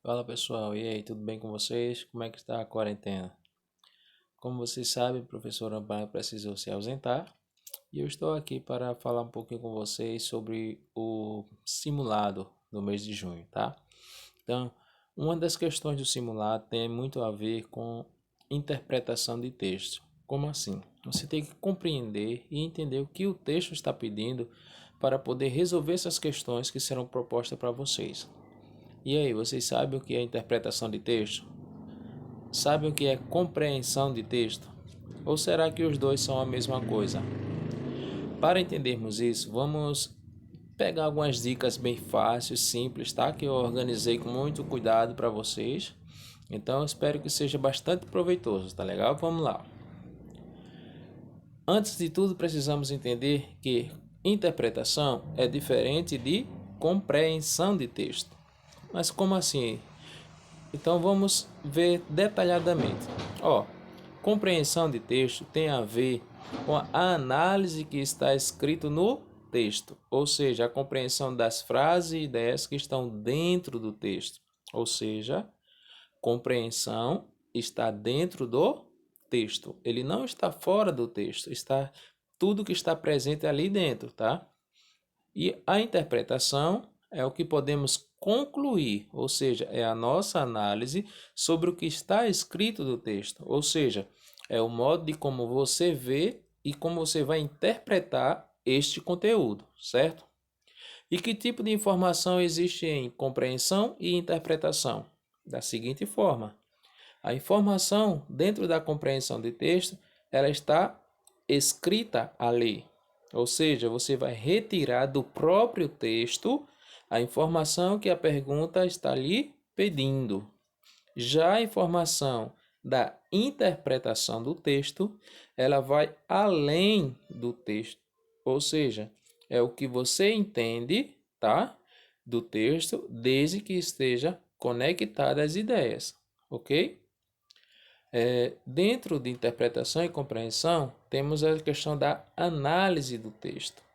Fala pessoal, e aí, tudo bem com vocês? Como é que está a quarentena? Como vocês sabem, o professor Amparo precisou se ausentar e eu estou aqui para falar um pouquinho com vocês sobre o simulado do mês de junho, tá? Então, uma das questões do simulado tem muito a ver com interpretação de texto. Como assim? Você tem que compreender e entender o que o texto está pedindo para poder resolver essas questões que serão propostas para vocês. E aí, vocês sabem o que é interpretação de texto? Sabem o que é compreensão de texto? Ou será que os dois são a mesma coisa? Para entendermos isso, vamos pegar algumas dicas bem fáceis, simples, tá? Que eu organizei com muito cuidado para vocês. Então, eu espero que seja bastante proveitoso, tá legal? Vamos lá. Antes de tudo, precisamos entender que interpretação é diferente de compreensão de texto. Mas como assim? Então vamos ver detalhadamente. Compreensão de texto tem a ver com a análise que está escrito no texto, ou seja, a compreensão das frases e ideias que estão dentro do texto. Ou seja, compreensão está dentro do texto. Ele não está fora do texto, está tudo que está presente ali dentro, tá? E a interpretação é o que podemos concluir, ou seja, é a nossa análise sobre o que está escrito do texto, ou seja, é o modo de como você vê e como você vai interpretar este conteúdo, certo? E que tipo de informação existe em compreensão e interpretação? Da seguinte forma: a informação dentro da compreensão de texto, ela está escrita ali. Ou seja, você vai retirar do próprio texto a informação que a pergunta está lhe pedindo. Já a informação da interpretação do texto, ela vai além do texto. Ou seja, é o que você entende, tá? Do texto, desde que esteja conectada às ideias, ok? Dentro de interpretação e compreensão, temos a questão da análise do texto.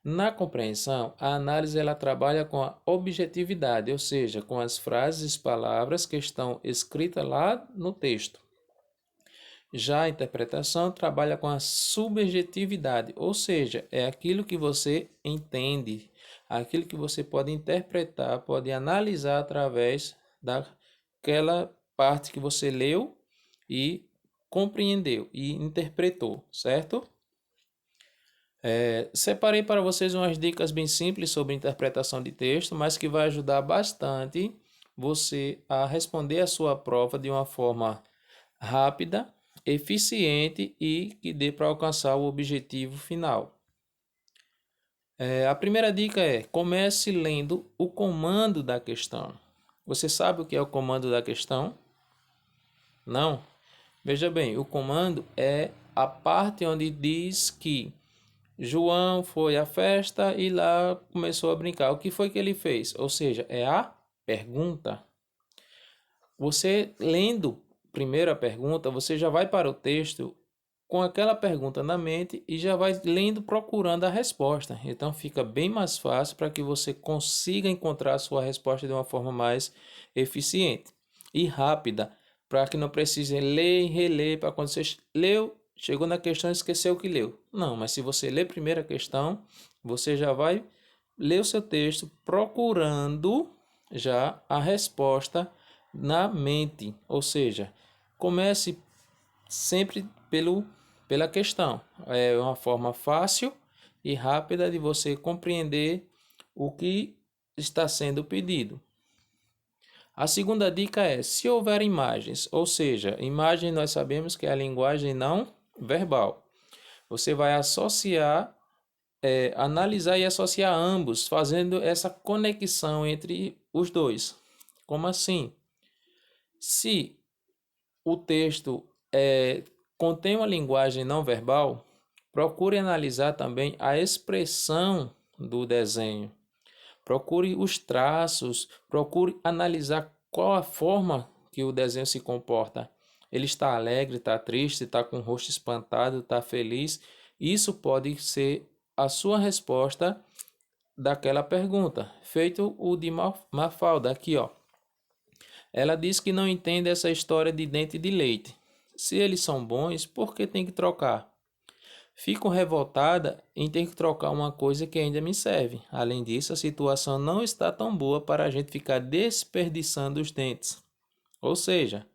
Na compreensão, a análise ela trabalha com a objetividade, ou seja, com as frases e palavras que estão escritas lá no texto. Já a interpretação trabalha com a subjetividade, ou seja, é aquilo que você entende, aquilo que você pode interpretar, pode analisar através daquela parte que você leu e compreendeu e interpretou, certo? Separei para vocês umas dicas bem simples sobre interpretação de texto, mas que vai ajudar bastante você a responder a sua prova de uma forma rápida, eficiente e que dê para alcançar o objetivo final. A primeira dica é: comece lendo o comando da questão. Você sabe o que é o comando da questão? Não? Veja bem, o comando é a parte onde diz que João foi à festa e lá começou a brincar. O que foi que ele fez? Ou seja, é a pergunta. Você lendo primeiro a pergunta, você já vai para o texto com aquela pergunta na mente e já vai lendo procurando a resposta. Então fica bem mais fácil para que você consiga encontrar a sua resposta de uma forma mais eficiente e rápida, para que não precise ler e reler para quando você leu, chegou na questão e esqueceu o que leu. Não, mas se você ler primeiro a questão, você já vai ler o seu texto procurando já a resposta na mente, ou seja, comece sempre pela questão. É uma forma fácil e rápida de você compreender o que está sendo pedido. A segunda dica é: se houver imagens, ou seja, imagem nós sabemos que é a linguagem não verbal. Você vai associar, analisar e associar ambos, fazendo essa conexão entre os dois. Como assim? Se o texto contém uma linguagem não verbal, procure analisar também a expressão do desenho. Procure os traços, procure analisar qual a forma que o desenho se comporta. Ele está alegre, está triste, está com o rosto espantado, está feliz. Isso pode ser a sua resposta daquela pergunta. Feito o de Mafalda aqui, ó. Ela diz que não entende essa história de dente de leite. Se eles são bons, por que tem que trocar? Fico revoltada em ter que trocar uma coisa que ainda me serve. Além disso, a situação não está tão boa para a gente ficar desperdiçando os dentes. Ou seja,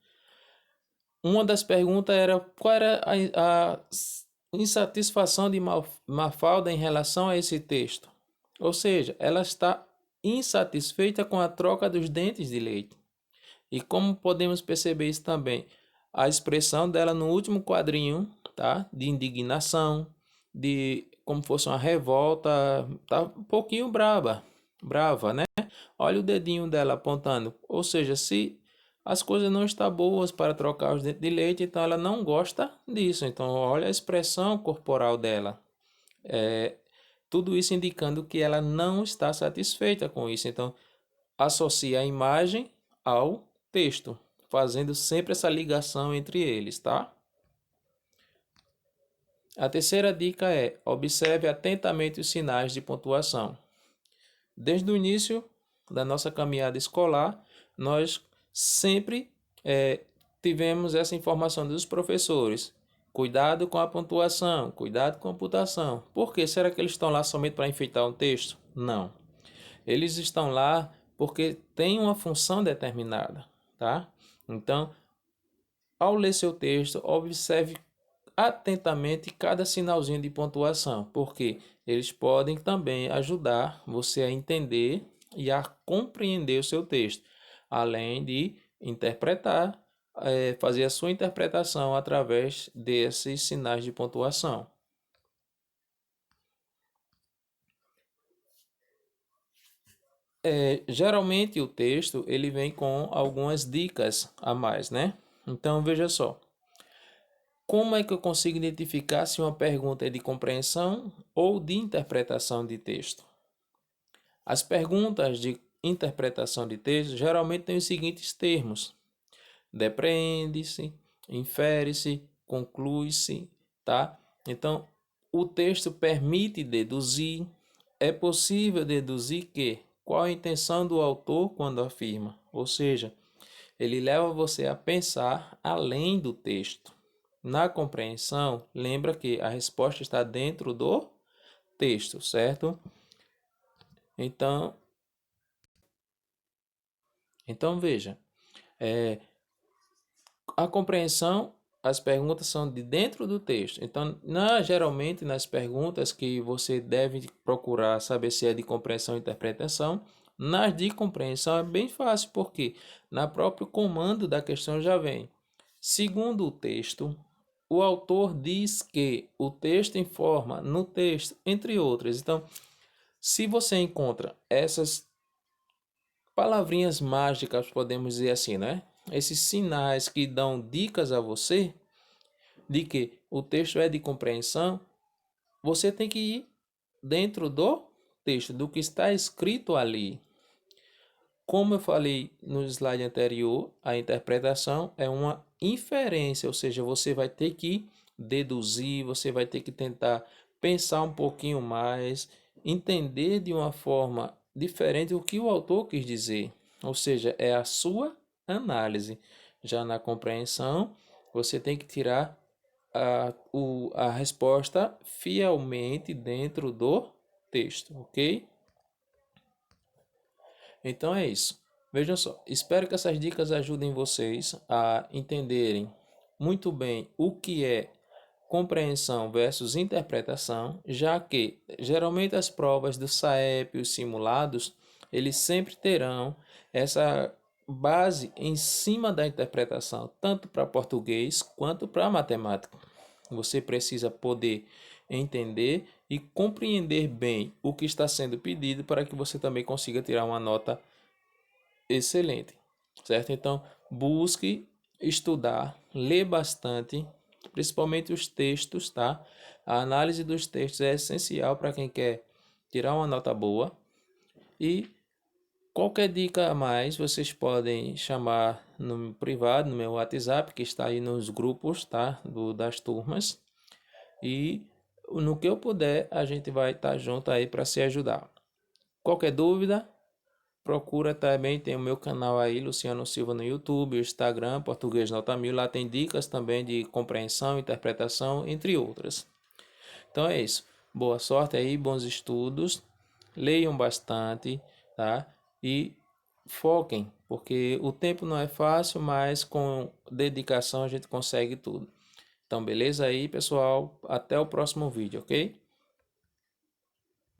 uma das perguntas era qual era a insatisfação de Mafalda em relação a esse texto. Ou seja, ela está insatisfeita com a troca dos dentes de leite. E como podemos perceber isso também? A expressão dela no último quadrinho, tá? De indignação, de como fosse uma revolta, tá um pouquinho brava, né? Olha o dedinho dela apontando. Ou seja, se as coisas não estão boas para trocar os dentes de leite, então ela não gosta disso. Então, olha a expressão corporal dela. Tudo isso indicando que ela não está satisfeita com isso. Então, associa a imagem ao texto, fazendo sempre essa ligação entre eles, tá? A terceira dica é: observe atentamente os sinais de pontuação. Desde o início da nossa caminhada escolar, nós sempre tivemos essa informação dos professores. Cuidado com a pontuação, cuidado com a pontuação. Por quê? Será que eles estão lá somente para enfeitar um texto? Não. Eles estão lá porque tem uma função determinada, tá? Então, ao ler seu texto, observe atentamente cada sinalzinho de pontuação, porque eles podem também ajudar você a entender e a compreender o seu texto, além de interpretar, fazer a sua interpretação através desses sinais de pontuação. Geralmente o texto ele vem com algumas dicas a mais, né? Então veja só. Como é que eu consigo identificar se uma pergunta é de compreensão ou de interpretação de texto? As perguntas de interpretação de texto geralmente têm os seguintes termos: depreende-se, infere-se, conclui-se, tá? Então, o texto permite deduzir. É possível deduzir que qual a intenção do autor quando afirma, ou seja, ele leva você a pensar além do texto. Na compreensão, lembra que a resposta está dentro do texto, certo? Então, veja, a compreensão, as perguntas são de dentro do texto. Então, geralmente nas perguntas que você deve procurar saber se é de compreensão ou interpretação, nas de compreensão é bem fácil, porque na próprio comando da questão já vem. Segundo o texto, o autor diz que o texto informa no texto, entre outras. Então, se você encontra essas palavrinhas mágicas, podemos dizer assim, né? Esses sinais que dão dicas a você de que o texto é de compreensão, você tem que ir dentro do texto, do que está escrito ali. Como eu falei no slide anterior, a interpretação é uma inferência, ou seja, você vai ter que deduzir, você vai ter que tentar pensar um pouquinho mais, entender de uma forma diferente o que o autor quis dizer, ou seja, é a sua análise. Já na compreensão, você tem que tirar a resposta fielmente dentro do texto, ok? Então é isso. Vejam só, espero que essas dicas ajudem vocês a entenderem muito bem o que é compreensão versus interpretação, já que geralmente as provas do SAEP, os simulados, eles sempre terão essa base em cima da interpretação, tanto para português quanto para matemática. Você precisa poder entender e compreender bem o que está sendo pedido para que você também consiga tirar uma nota excelente, certo? Então, busque estudar, ler bastante, principalmente os textos, tá? A análise dos textos é essencial para quem quer tirar uma nota boa. E qualquer dica a mais, vocês podem chamar no privado, no meu WhatsApp, que está aí nos grupos, tá? Das turmas. E no que eu puder, a gente vai estar junto aí para se ajudar. Qualquer dúvida, procura também, tem o meu canal aí, Luciano Silva, no YouTube, o Instagram, Português Nota 1000. Lá tem dicas também de compreensão, interpretação, entre outras. Então é isso. Boa sorte aí, bons estudos. Leiam bastante, tá? E foquem, porque o tempo não é fácil, mas com dedicação a gente consegue tudo. Então, beleza aí, pessoal? Até o próximo vídeo, ok?